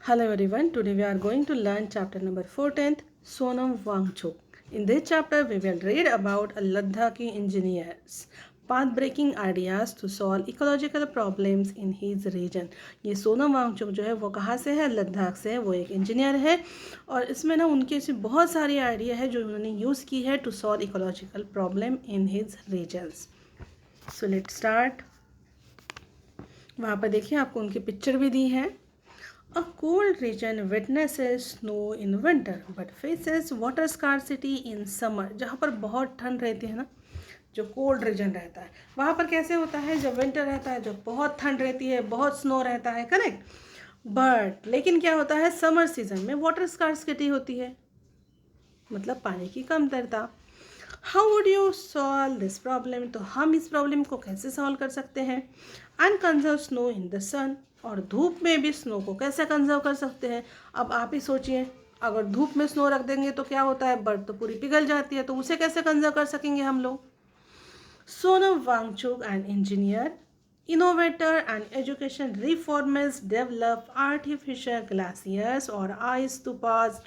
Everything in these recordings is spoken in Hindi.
Hello everyone, today we are going to learn chapter number 14th, Sonam Wangchuk. In this chapter, we will read about a Ladakhi engineer's path-breaking ideas to solve ecological problems in his region. ये सोनम वांगचुक जो है वो कहाँ से है? लद्दाख से है। वो एक इंजीनियर है और इसमें ना उनके ऐसी बहुत सारी आइडिया है जो उन्होंने यूज़ की है to solve ecological problem in his regions. So let start. वहाँ पर देखिए आपको उनकी पिक्चर भी दी है. A cold region witnesses snow in winter but faces water scarcity in summer. जहाँ पर बहुत ठंड रहती है ना, जो कोल्ड रीजन रहता है वहाँ पर कैसे होता है, जब विंटर रहता है, जब बहुत ठंड रहती है, बहुत स्नो रहता है, करेक्ट. बट लेकिन क्या होता है, समर सीजन में वाटर स्कार्सिटी होती है, मतलब पानी की कमतरता. How would you solve this problem? तो हम इस प्रॉब्लम को कैसे सॉल्व कर सकते हैं? अनकंजर्व स्नो इन द सन. और धूप में भी स्नो को कैसे कंजर्व कर सकते हैं? अब आप ही सोचिए, अगर धूप में स्नो रख देंगे तो क्या होता है, बर्फ तो पूरी पिघल जाती है, तो उसे कैसे कंजर्व कर सकेंगे हम लोग? Sonam Wangchuk an engineer, innovator and education reformers develop artificial glaciers or ice stupas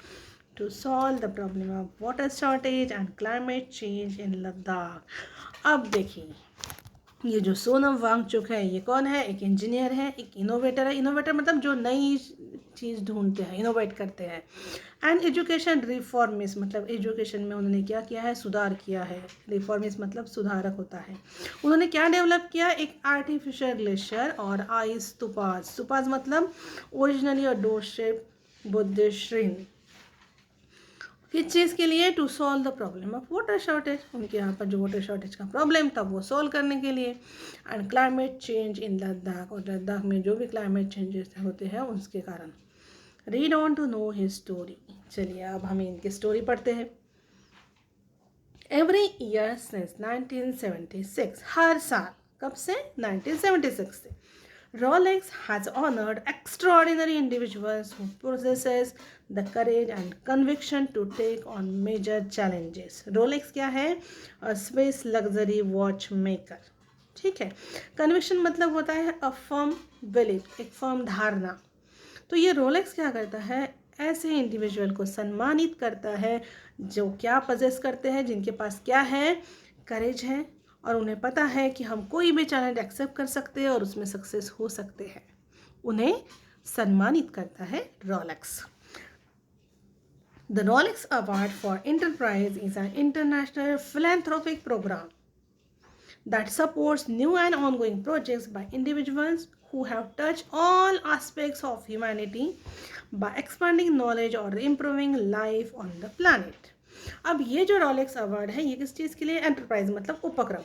to solve the problem of water shortage and climate change in Ladakh. अब देखिए, ये जो सोनम वांगचुक है ये कौन है? एक इंजीनियर है, एक इनोवेटर है. इनोवेटर मतलब जो नई चीज़ ढूंढते हैं, इनोवेट करते हैं. एंड एजुकेशन रिफॉर्मिस्ट मतलब एजुकेशन में उन्होंने क्या किया है, सुधार किया है. रिफॉर्मिस्ट मतलब सुधारक होता है. उन्होंने क्या डेवलप किया? एक आर्टिफिशियल ग्लेशियर और आइस स्तूपाज. स्तूपाज मतलब ओरिजिनली और डोर शेप बुद्धिस्ट श्रीन. किस चीज़ के लिए? To solve the problem of water shortage. उनके यहाँ पर जो वाटर शॉर्टेज का प्रॉब्लम था वो सॉल्व करने के लिए. And climate change in Ladakh, और लद्दाख में जो भी क्लाइमेट चेंजेस होते हैं उसके कारण. Read on to know his story. चलिए अब हम इनकी स्टोरी पढ़ते हैं. एवरी ईयर सिंस 1976, हर साल. कब से? 1976 से. Rolex has honored extraordinary individuals who possesses the courage and conviction to take on major challenges. Rolex क्या है? Swiss luxury watch maker. ठीक है. कन्विक्शन मतलब होता है अ फर्म बिलीफ, एक फर्म धारणा. तो ये रोलेक्स क्या करता है? ऐसे इंडिविजुअल को सम्मानित करता है जो क्या पजेस करते हैं, जिनके पास क्या है, करेज है, और उन्हें पता है कि हम कोई भी चैलेंज एक्सेप्ट कर सकते हैं और उसमें सक्सेस हो सकते हैं. उन्हें सम्मानित करता है Rolex. The Rolex award for enterprise is an international philanthropic program that supports new and ongoing projects by individuals who have touched all aspects of humanity by expanding knowledge or improving life on the planet. अब ये जो रोलेक्स अवार्ड है ये किस चीज़ के लिए? एंटरप्राइज मतलब उपक्रम.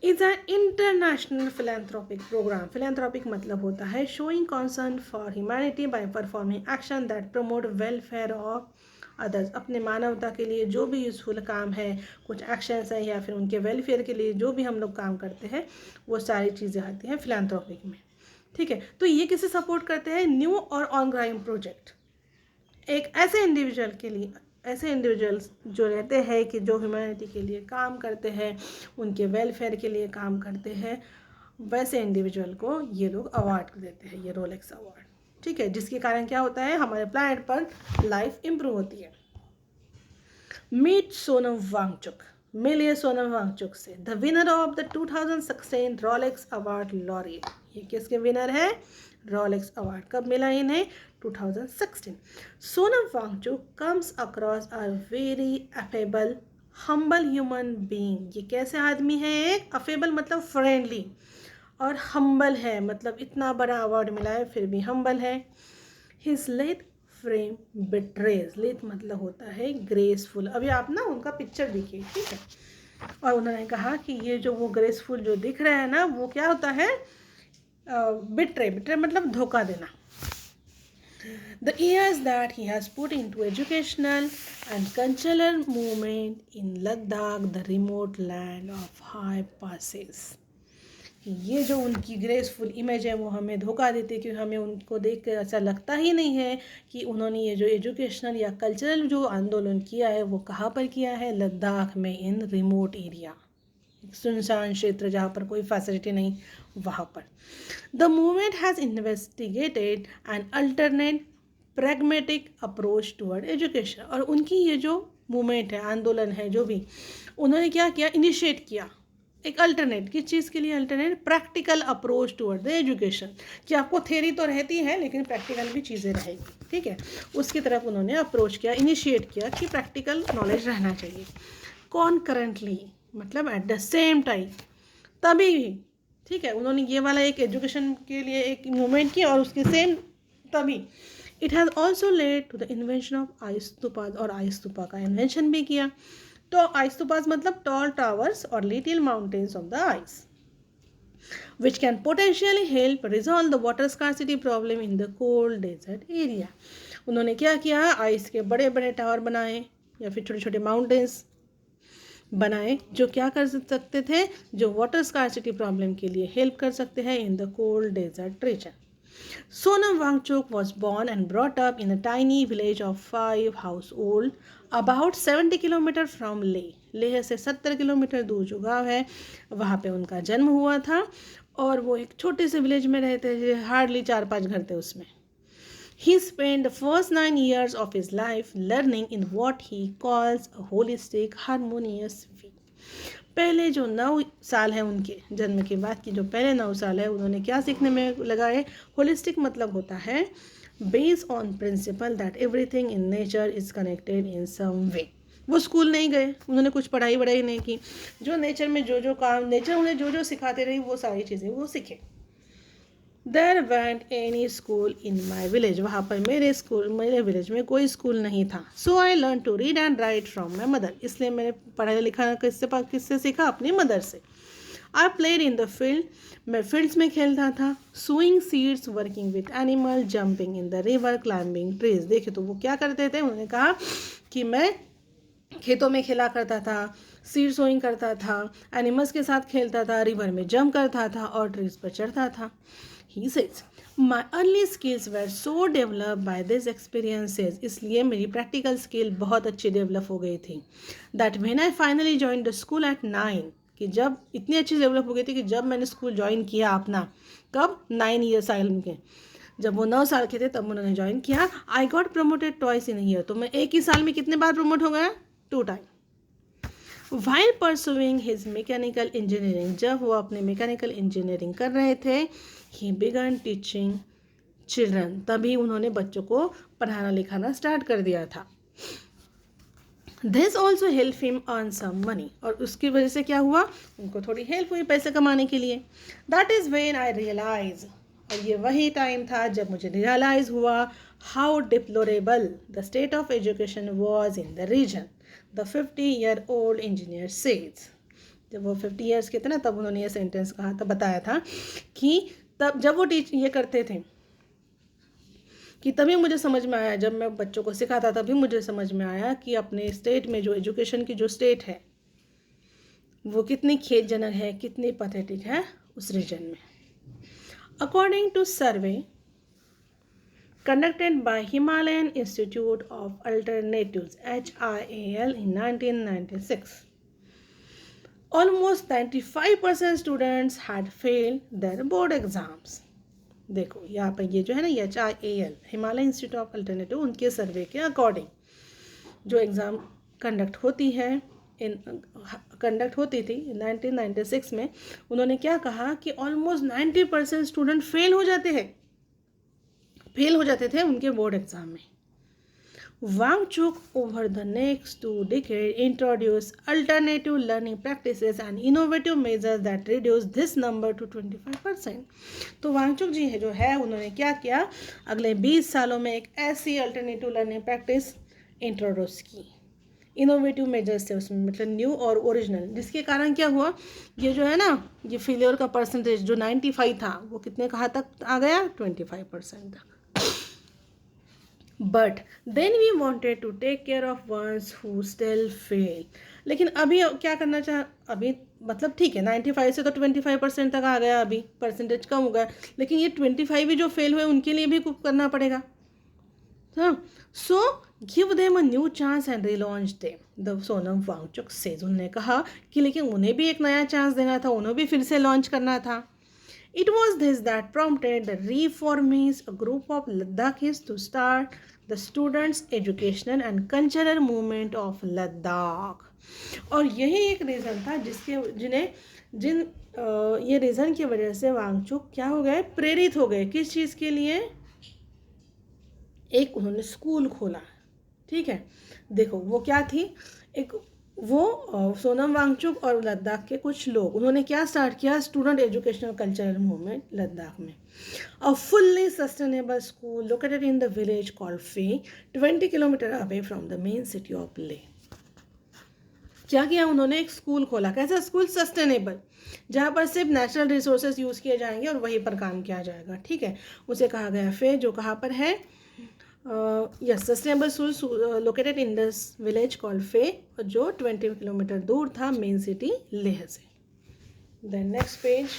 Is an international philanthropic program. Philanthropic मतलब होता है showing concern for humanity by performing action that promote welfare of others. अपने मानवता के लिए जो भी यूज़फुल काम है, कुछ एक्शंस हैं या फिर उनके वेलफेयर के लिए जो भी हम लोग काम करते हैं, वो सारी चीज़ें आती हैं फिलेंथ्रोपिक में. ठीक है. तो ये किसे सपोर्ट करते हैं? न्यू और ऑनगोइंग प्रोजेक्ट. एक ऐसे इंडिविजुअल के लिए, ऐसे इंडिविजुअल्स जो रहते हैं कि जो ह्यूमैनिटी के लिए काम करते हैं, उनके वेलफेयर के लिए काम करते हैं, वैसे इंडिविजुअल को ये लोग अवार्ड देते हैं, ये रोलेक्स अवार्ड. ठीक है. जिसके कारण क्या होता है, हमारे प्लैनेट पर लाइफ इम्प्रूव होती है. मीट सोनम वांगचुक. मिलिए सोनम वांगचुक से. The winner of the 2016 Rolex award laureate. ये किसके विनर है? Rolex award. कब मिला इन्हें? 2016. Sonam Wangchuk comes across a very affable humble human being. ये कैसे आदमी है? एक अफेबल मतलब फ्रेंडली, और हम्बल है मतलब इतना बड़ा अवार्ड मिला है फिर भी हम्बल है. His lathe frame betrays. Lathe मतलब होता है ग्रेसफुल. अभी आप ना उनका पिक्चर देखिए. ठीक है. और उन्होंने कहा कि ये जो वो ग्रेसफुल जो दिख रहा है ना, वो क्या होता है? बिट्रे. बिट्रे मतलब धोखा देना. The years that he has put into educational and cultural movement in Ladakh, the remote land of high passes. ये जो उनकी ग्रेसफुल इमेज है वो हमें धोखा देती है, क्योंकि हमें उनको देख कर ऐसा लगता ही नहीं है कि उन्होंने ये जो एजुकेशनल या कल्चरल जो आंदोलन किया है वो कहाँ पर किया है? लद्दाख में, इन रिमोट एरिया. सुनसान क्षेत्र जहाँ पर कोई फैसिलिटी नहीं, वहाँ पर। The movement has investigated an alternate pragmatic approach toward education. और उनकी ये जो मूवमेंट है, आंदोलन है, जो भी उन्होंने क्या किया, इनिशिएट किया एक अल्टरनेट, किस चीज़ के लिए alternate, practical approach toward the education, कि आपको थ्योरी तो रहती है लेकिन प्रैक्टिकल भी चीज़ें रहेगी, ठीक है, उसकी तरफ उन्होंने अप्रोच किया, इनिशिएट किया कि प्रैक्टिकल नॉलेज रहना चाहिए। कॉन्करेंटली मतलब एट द सेम टाइम, तभी भी, ठीक है, उन्होंने ये वाला एक एजुकेशन के लिए एक मूवमेंट किया और उसके सेम तभी it has also led to the invention of ice stupas, और आइस्तुपा का इन्वेंशन भी किया। तो आइस्तुपास मतलब टॉल टावर्स और little mountains of the ice which can potentially help resolve the water scarcity problem in the cold desert area। उन्होंने क्या किया, आइस के बड़े बड़े टावर बनाए या फिर छोटे छोटे माउंटेन्स बनाए जो क्या कर सकते थे, जो वाटर स्कार्सिटी प्रॉब्लम के लिए हेल्प कर सकते हैं in the cold desert region. Sonam Wangchuk was born and brought up in a tiny village of 5 households about 70 kilometre from Leh. Leh से 70 किलोमीटर दूर जो गाँव है वहाँ पे उनका जन्म हुआ था, और वो एक छोटे से विलेज में रहते थे, हार्डली 4-5 घर थे उसमें। He spent the first 9 years of his life learning in what he calls a holistic, harmonious way। पहले जो 9 साल है उनके जन्म के बाद की जो पहले 9 साल है उन्होंने क्या सीखने में लगाए, होलिस्टिक मतलब होता है based on principle that everything in nature is connected in some way. वो स्कूल नहीं गए, उन्होंने कुछ पढ़ाई वढ़ाई नहीं की, जो नेचर में जो जो काम नेचर उन्हें जो जो सिखाते रही वो सारी चीज़ें वो सीखे। There went any school in my village, वहाँ पर मेरे विलेज में कोई स्कूल नहीं था। So I learn to read and write from my mother, इसलिए मैंने पढ़ाई लिखा किससे सीखा, अपनी मदर से। I played in the field, मैं फील्ड्स में खेलता था। Sowing seeds, working with animal, jumping in the river, climbing trees. देखिए तो वो क्या करते थे, उन्होंने कहा कि मैं खेतों में खेला करता था, सीड सोइंग करता था, एनिमल्स के साथ खेलता था, रिवर में जंप करता था और ट्रीज पर चढ़ता था। He says, My early skills were so developed by these experiences, इसलिए मेरी प्रैक्टिकल स्किल बहुत अच्छी डेवलप हो गई थी। That when I finally joined the school at 9, कि जब इतनी अच्छी डेवलप हो गई थी कि जब मैंने स्कूल ज्वाइन किया अपना, कब 9 ईयर्स साल के, जब वो 9 साल के थे तब उन्होंने ज्वाइन किया। I got promoted twice in year, तो मैं एक ही साल में कितने बार प्रमोट हो गया, 2 time. While pursuing his mechanical engineering, जब वो अपने मैकेनिकल इंजीनियरिंग कर रहे थे, he began teaching children, तभी उन्होंने बच्चों को पढ़ाना लिखाना स्टार्ट कर दिया था। This also helped him earn some money, और उसकी वजह से क्या हुआ, उनको थोड़ी हेल्प हुई पैसे कमाने के लिए। That is when I realized, और ये वही टाइम था जब मुझे रियलाइज हुआ, how deplorable the state of education was in the region, the 50-year-old engineer says। जब वो 50 ईयर्स के थे ना तब उन्होंने ये सेंटेंस कहा था, बताया था कि तब जब वो ये करते थे कि तभी मुझे समझ में आया, जब मैं बच्चों को सिखाता तभी मुझे समझ में आया कि अपने स्टेट में जो एजुकेशन की जो स्टेट है वो कितनी खेदजनक है, कितनी पैथेटिक है उस रीजन में। According to survey conducted by Himalayan Institute of Alternatives HIAL in 1996, almost 95% students had failed their board exams। देखो यहाँ पर ये जो है ना HIAL Himalaya institute of alternative, उनके सर्वे के अकॉर्डिंग जो एग्ज़ाम कंडक्ट होती थी 1996 में, उन्होंने क्या कहा कि ऑलमोस्ट 90% स्टूडेंट फेल हो जाते थे उनके बोर्ड एग्जाम में। Wangchuk over the next 2 decades introduced alternative learning practices and innovative measures that reduced this number to 25%। तो वांगचुक जी है जो है उन्होंने क्या किया, अगले 20 सालों में एक ऐसी अल्टरनेटिव लर्निंग प्रैक्टिस इंट्रोड्यूस की, इनोवेटिव मेजर्स थे उसमें, मतलब न्यू और ओरिजिनल, जिसके कारण क्या हुआ, ये जो है ना ये फेलियर का परसेंटेज जो 95 था वो कितने कहाँ तक आ गया, 25% तक। But then we wanted to take care of ones who still fail. लेकिन अभी क्या करना चाह, अभी मतलब ठीक है 95 से तो 25% तक आ गया, अभी परसेंटेज कम हो गया, लेकिन ये 25 भी जो फेल हुए उनके लिए भी कुछ करना पड़ेगा, so give them a new chance and relaunch them, the Sonam Wangchuk says. उन्होंने कहा कि लेकिन उन्हें भी एक नया चांस देना था, उन्हें भी फिर से लॉन्च करना था। It was this that prompted the Reformists, a group of Ladakis, to start the students' educational and cultural movement of Ladakh. और यही एक रीज़न था ये रीज़न की वजह से वांगचुक क्या हो गए, प्रेरित हो गए। किस चीज़ के लिए? एक उन्होंने स्कूल खोला, ठीक है। देखो वो क्या थी, एक वो सोनम वांगचुक और लद्दाख के कुछ लोग, उन्होंने क्या स्टार्ट किया, student educational cultural movement Ladakh में। A fully sustainable school located in the village called Phey, 20 kilometre away from the main city of Leh. क्या किया उन्होंने, एक स्कूल खोला। कैसा स्कूल? सस्टेनेबल, जहाँ पर सिर्फ नेचुरल रिसोर्सेज यूज़ किए जाएंगे और वहीं पर काम किया जाएगा, ठीक है। उसे कहा गया फे, जो कहाँ पर है, yes, sustainable school located in this village called फे, जो 20 किलोमीटर दूर था मेन सिटी लेह से। Then next page,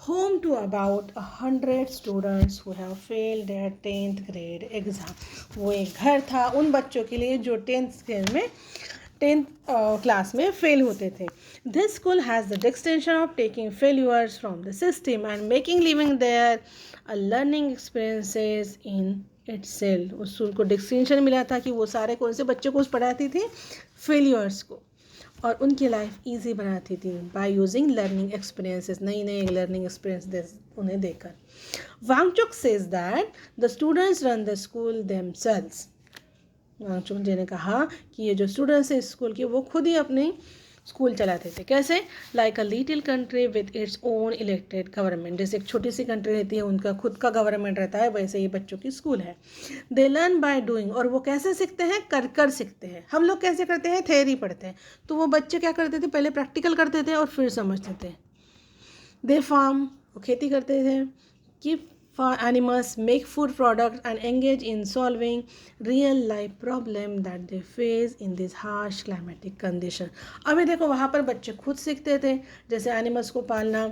home to about 100 students who have failed their 10th grade exam। वो एक घर था उन बच्चों के लिए जो 10th क्लास में फेल होते थे। This school has the distinction of taking failures from the system and making living there a learning experiences in itself। उस स्कूल को डिस्टिंक्शन मिला था कि वो सारे कौन से बच्चों को पढ़ाती थी, फेलियर्स को, और उनकी लाइफ इजी बनाती थी बाय यूजिंग लर्निंग एक्सपीरियंसेस, नई नई लर्निंग एक्सपीरियंस उन्हें देकर। Wangchuk says that the students run the school themselves. Wangchuk ji ने कहा कि ये जो स्टूडेंट्स हैं स्कूल के, वो खुद ही अपनी स्कूल चलाते थे। कैसे? Like a little country with its own elected government, जैसे एक छोटी सी कंट्री रहती है, उनका खुद का गवर्नमेंट रहता है, वैसे ये बच्चों की स्कूल है। दे लर्न बाय डूइंग, और वो कैसे सीखते हैं, कर कर सीखते हैं। हम लोग कैसे करते हैं, थ्योरी पढ़ते हैं, तो वो बच्चे क्या करते थे, पहले प्रैक्टिकल करते थे और फिर समझते थे। दे फार्म, वो खेती करते थे, keep animals, make food products and engage in solving real life problem that they face in this harsh climatic condition। अभी देखो वहाँ पर बच्चे खुद सीखते थे, जैसे एनिमल्स को पालना,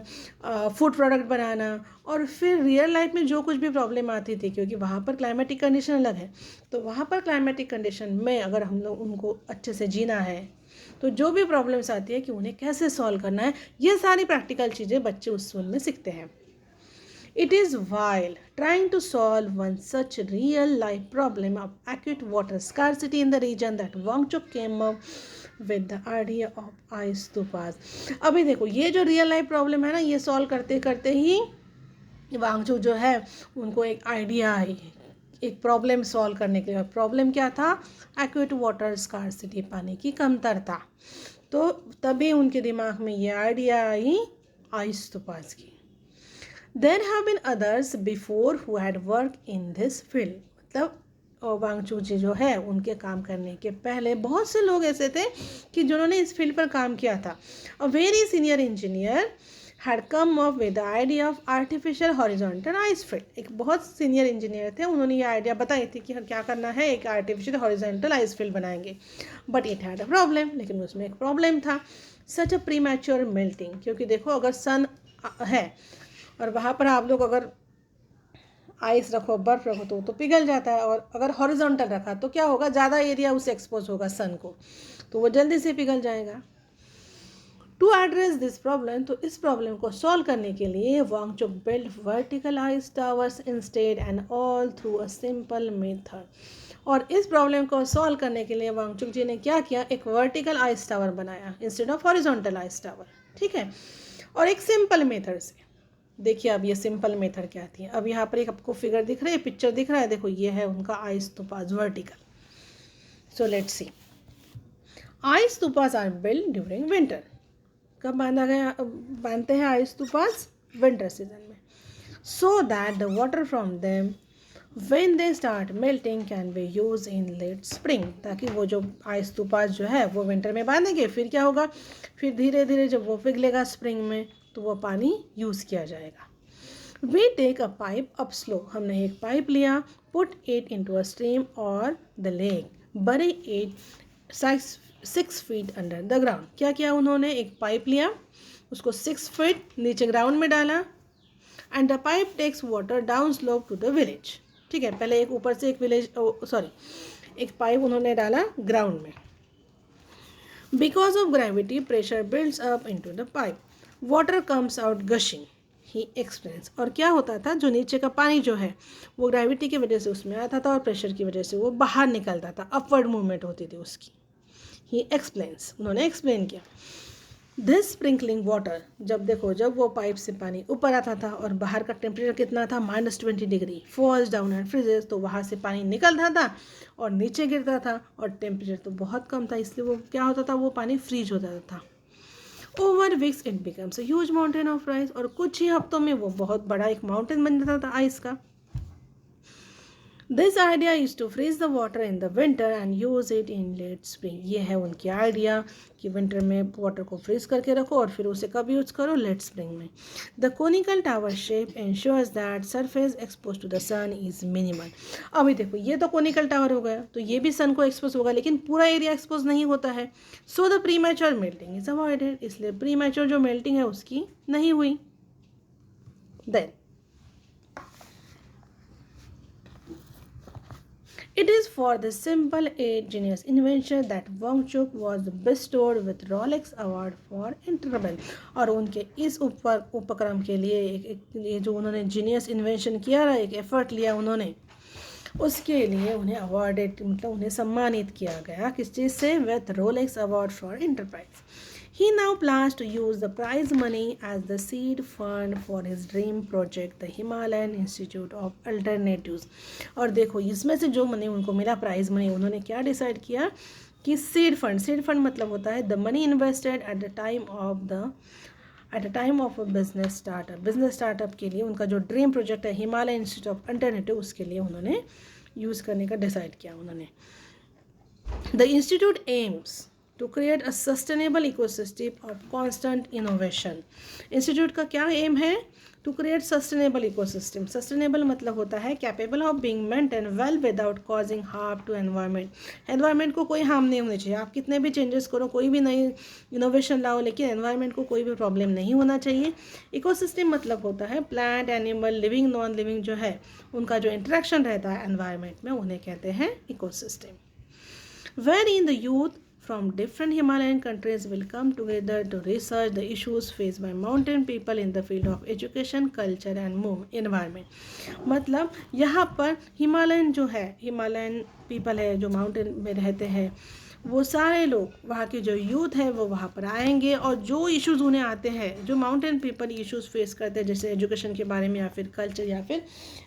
फूड प्रोडक्ट बनाना, और फिर रियल लाइफ में जो कुछ भी प्रॉब्लम आती थी, क्योंकि वहाँ पर क्लाइमेटिक कंडीशन अलग है, तो वहाँ पर क्लाइमेटिक कंडीशन में अगर हम लोग उनको अच्छे से जीना है, तो जो भी प्रॉब्लम्स आती है कि उन्हें कैसे सॉल्व करना है, ये सारी प्रैक्टिकल चीज़ें बच्चे उस स्कूल में सीखते हैं। It is while trying to solve one such real life problem of acute water scarcity in the region that Wangchuk came up with the idea of ice stupas। अभी देखो ये जो रियल लाइफ प्रॉब्लम है ना, ये सॉल्व करते करते ही वांगचुक जो है उनको एक आइडिया आई, एक प्रॉब्लम सॉल्व करने के लिए। प्रॉब्लम क्या था? एक्यूट वाटर स्कार्सिटी, पानी की कमतरता। तो तभी उनके दिमाग में ये आइडिया आई आइस स्तूपास की। There have been others before who had worked in this field। मतलब वांगचुक जी जो है उनके काम करने के पहले बहुत से लोग ऐसे थे कि जिन्होंने इस फील्ड पर काम किया था। A very senior engineer had come up with the idea of artificial horizontal ice field। एक बहुत सीनियर इंजीनियर थे, उन्होंने ये आइडिया बताई थी कि क्या करना है, एक आर्टिफिशियल हॉरिजॉन्टल आइस फील्ड बनाएंगे। But it had a problem, लेकिन उसमें एक प्रॉब्लम था, सच अ प्रीमैच्योर मेल्टिंग। क्योंकि देखो अगर सन है और वहाँ पर आप लोग अगर आइस रखो, बर्फ़ रखो, तो पिघल जाता है, और अगर हॉरिजॉन्टल रखा तो क्या होगा, ज़्यादा एरिया उससे एक्सपोज होगा सन को, तो वो जल्दी से पिघल जाएगा। टू एड्रेस दिस प्रॉब्लम, तो इस प्रॉब्लम को सॉल्व करने के लिए Wangchuk build vertical ice towers instead and all through a simple method. और इस प्रॉब्लम को सॉल्व करने के लिए वांगचुक जी ने क्या किया, एक वर्टिकल आइस टावर बनाया instead of horizontal ice tower, ठीक है, और एक सिंपल मेथड से। देखिए अब ये सिंपल मेथड क्या थी। अब यहाँ पर एक आपको फिगर दिख रही है, पिक्चर दिख रहा है, देखो ये है उनका ice stupas vertical. So let's see, ice stupas are build during winter. कब बांधते हैं आइस स्तूपास? विंटर सीजन में। So that the water from them when they start melting can be use in late spring. ताकि वो जो आइस स्तूपास जो है वो विंटर में बांधेंगे, फिर क्या होगा, फिर धीरे धीरे जब वो पिघलेगा स्प्रिंग में, तो वो पानी यूज़ किया जाएगा। We take a pipe up slope, हमने एक पाइप लिया, put it into a stream और the lake, bury it 6 feet under the ground. क्या किया उन्होंने, एक पाइप लिया, उसको 6 फीट नीचे ग्राउंड में डाला, and the pipe takes water down slope to the village. ठीक है, पहले एक ऊपर से एक एक पाइप उन्होंने डाला ग्राउंड में। Because of gravity pressure builds up into the pipe, water comes out gushing, he explains. और क्या होता था, जो नीचे का पानी जो है वो ग्रेविटी की वजह से उसमें आता था और प्रेशर की वजह से वो बाहर निकलता था, अपवर्ड मूवमेंट होती थी उसकी। ही एक्सप्लेन्स, उन्होंने एक्सप्लेन किया। दिस स्प्रिंकलिंग वाटर, जब वो पाइप से पानी ऊपर आता था और बाहर का टेम्परेचर कितना था, -20 degree, falls down and freezes, तो वहाँ से पानी निकलता था और नीचे गिरता था और टेम्परेचर तो बहुत कम था, इसलिए वो क्या होता था, वो पानी फ्रीज हो जाता था। Over weeks it becomes a huge mountain of ice, और कुछ ही हफ्तों में वो बहुत बड़ा एक माउंटेन बन जाता था आइस का। This idea is to freeze the water in the winter and use it in late spring. ये है उनकी आइडिया कि विंटर में वाटर को फ्रीज करके रखो और फिर उसे कब यूज करो, लेट स्प्रिंग में। The conical tower shape ensures that surface expose to the sun is minimal. अभी देखो, ये तो कोनिकल टावर हो गया, तो ये भी सन को एक्सपोज होगा, लेकिन पूरा एरिया एक्सपोज नहीं होता है। So the premature melting is avoided, इसलिए प्री मैच्योर जो मेल्टिंग है उसकी नहीं हुई। Then it is for this simple yet genius invention that Wangchuk was bestowed with Rolex Award for interval। और उनके इस उपक्रम के लिए ये जो उन्होंने जीनियस इन्वेंशन किया रहा, एक एफर्ट लिया उन्होंने, उसके लिए उन्हें अवार्डेड, मतलब उन्हें सम्मानित किया गया किस चीज़ से, with Rolex award for enterprise. He now plans to use the prize money as the seed fund for his dream project, the Himalayan Institute of Alternatives। और देखो, इसमें से जो मनी उनको मिला, प्राइज मनी, उन्होंने क्या डिसाइड किया कि सीड फंड मतलब होता है the money invested at the time of a business startup के लिए उनका जो ड्रीम प्रोजेक्ट है हिमालय इंस्टीट्यूट ऑफ अल्टरनेटिव, उसके लिए उन्होंने यूज़ करने का डिसाइड किया उन्होंने। The institute aims to create a sustainable ecosystem of constant innovation। Institute का क्या एम है, to create sustainable ecosystem. Sustainable मतलब होता है capable of being maintain well without causing harm to environment. Environment को कोई हार्म नहीं होनी चाहिए, आप कितने भी चेंजेस करो, कोई भी नई इनोवेशन लाओ, लेकिन एनवायरनमेंट को कोई भी प्रॉब्लम नहीं होना चाहिए। इकोसिस्टम मतलब होता है plant, animal, living, non living जो है उनका जो इंटरेक्शन रहता है एनवायरनमेंट में, उन्हें कहते हैं ecosystem. Where in the youth from different Himalayan countries will come together to research the issues faced by mountain people in the field of education, culture and environment। मतलब यहाँ पर हिमालयन पीपल है जो माउंटेन में रहते हैं, वो सारे लोग, वहाँ के जो यूथ है वो वहाँ पर आएंगे और जो इश्यूज़ उन्हें आते हैं, जो माउंटेन पीपल इश्यूज़ फेस करते हैं, जैसे एजुकेशन के बारे में या फिर कल्चर या फिर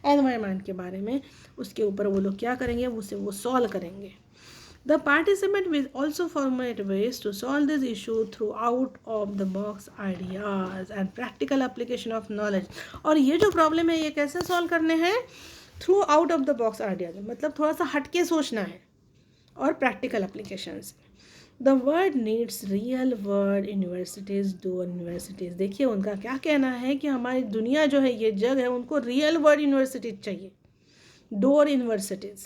एनवायरनमेंट के बारे में, उसके ऊपर वो लोग क्या करेंगे, वो सॉल्व करेंगे। The participant will also formulate ways to solve this issue through out of the box ideas and practical application of knowledge। और ये जो प्रॉब्लम है ये कैसे सॉल्व करने हैं, through out of the box ideas, मतलब थोड़ा सा हटके सोचना है और practical applications. The world needs real world universities, door universities. देखिए उनका क्या कहना है कि हमारी दुनिया जो है, ये जग है, उनको रियल वर्ल्ड यूनिवर्सिटीज चाहिए, door universities.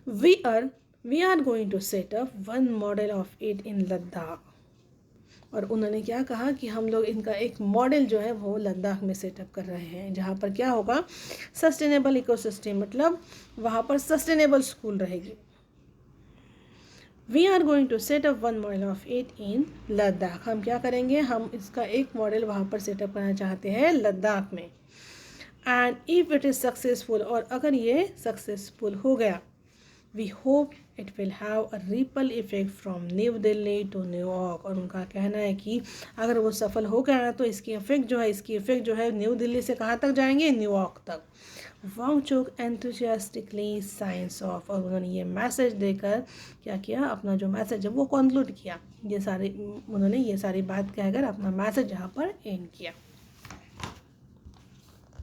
We are going to set up one model of it in Ladakh. और उन्होंने क्या कहा कि हम लोग इनका एक मॉडल जो है वो लद्दाख में सेटअप कर रहे हैं, जहाँ पर क्या होगा, सस्टेनेबल इकोसिस्टम, मतलब वहाँ पर सस्टेनेबल स्कूल रहेगी। We are going to set up one model of it in Ladakh. हम क्या करेंगे, हम इसका एक मॉडल वहाँ पर सेटअप करना चाहते हैं लद्दाख में। And if it is successful, और अगर ये सक्सेसफुल हो गया, we hope it will have a ripple effect from new Delhi to New York. और उनका कहना है कि अगर वो सफल हो गया तो इसकी इफेक्ट जो है न्यू दिल्ली से कहाँ तक जाएंगे, न्यूयॉर्क तक। Wangchuk enthusiastically science of. और उन्होंने ये मैसेज देकर क्या किया, अपना जो मैसेज है वो कंक्लूड किया, उन्होंने ये सारी बात कहकर अपना मैसेज यहाँ पर एंड किया।